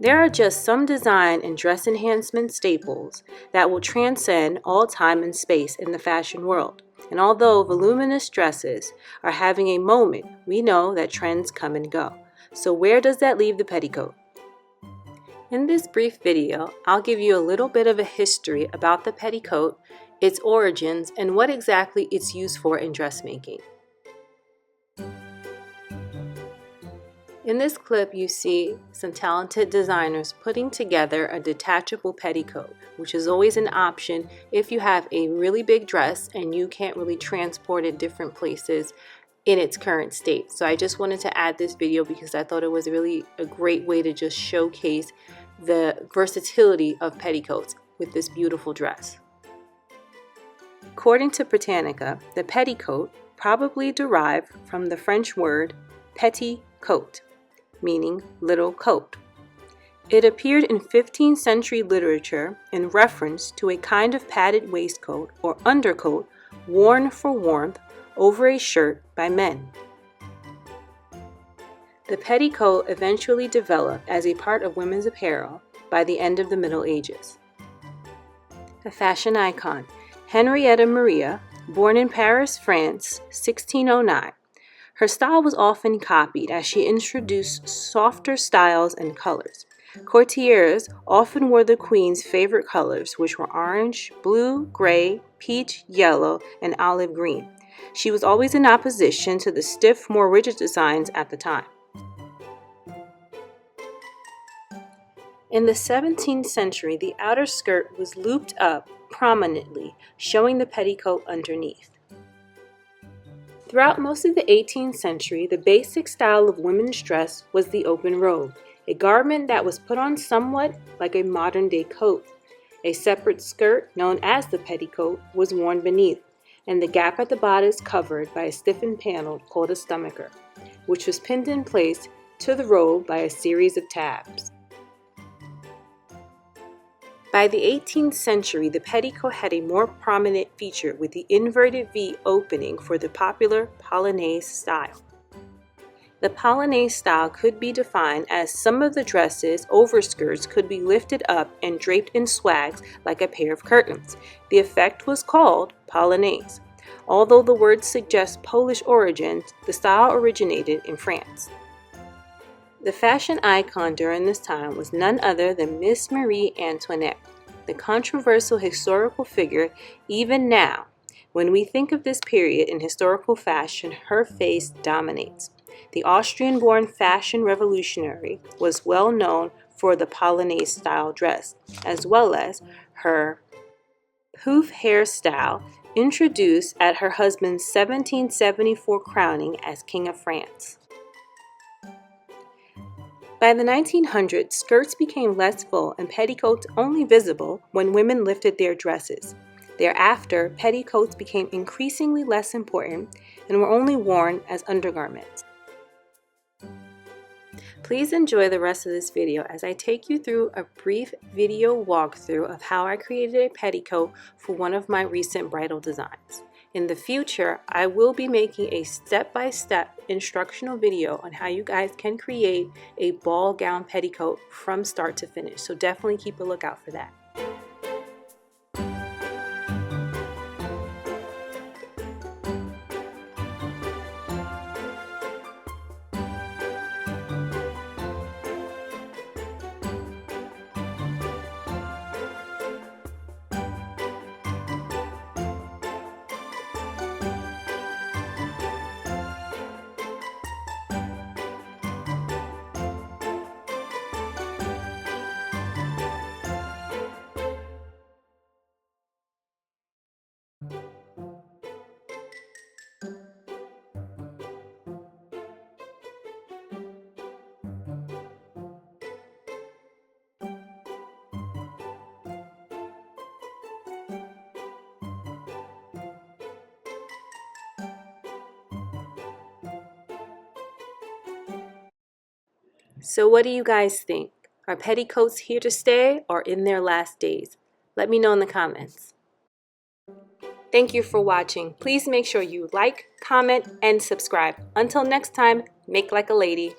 There are just some design and dress enhancement staples that will transcend all time and space in the fashion world. And although voluminous dresses are having a moment, we know that trends come and go. So where does that leave the petticoat? In this brief video, I'll give you a little bit of a history about the petticoat, its origins, and what exactly it's used for in dressmaking. In this clip, you see some talented designers putting together a detachable petticoat, which is always an option if you have a really big dress and you can't really transport it different places in its current state. So I just wanted to add this video because I thought it was really a great way to just showcase the versatility of petticoats with this beautiful dress. According to Britannica, the petticoat probably derived from the French word petit coat, meaning little coat. It appeared in 15th century literature in reference to a kind of padded waistcoat or undercoat worn for warmth over a shirt by men. The petticoat eventually developed as a part of women's apparel by the end of the Middle Ages. A fashion icon, Henrietta Maria, born in Paris, France, 1609. Her style was often copied as she introduced softer styles and colors. Courtiers often wore the queen's favorite colors, which were orange, blue, gray, peach, yellow, and olive green. She was always in opposition to the stiff, more rigid designs at the time. In the 17th century, the outer skirt was looped up prominently, showing the petticoat underneath. Throughout most of the 18th century, the basic style of women's dress was the open robe, a garment that was put on somewhat like a modern-day coat. A separate skirt, known as the petticoat, was worn beneath, and the gap at the bodice covered by a stiffened panel called a stomacher, which was pinned in place to the robe by a series of tabs. By the 18th century, the petticoat had a more prominent feature with the inverted V opening for the popular polonaise style. The polonaise style could be defined as some of the dress's overskirts could be lifted up and draped in swags like a pair of curtains. The effect was called polonaise. Although the word suggests Polish origin, the style originated in France. The fashion icon during this time was none other than Miss Marie Antoinette, the controversial historical figure. Even now, when we think of this period in historical fashion, her face dominates. The Austrian-born fashion revolutionary was well known for the polonaise style dress, as well as her poof hairstyle introduced at her husband's 1774 crowning as King of France. By the 1900s, skirts became less full and petticoats only visible when women lifted their dresses. Thereafter, petticoats became increasingly less important and were only worn as undergarments. Please enjoy the rest of this video as I take you through a brief video walkthrough of how I created a petticoat for one of my recent bridal designs. In the future, I will be making a step-by-step instructional video on how you guys can create a ball gown petticoat from start to finish, so definitely keep a lookout for that. So what do you guys think? Are petticoats here to stay or in their last days? Let me know in the comments. Thank you for watching. Please make sure you like, comment, and subscribe. Until next time, make like a lady.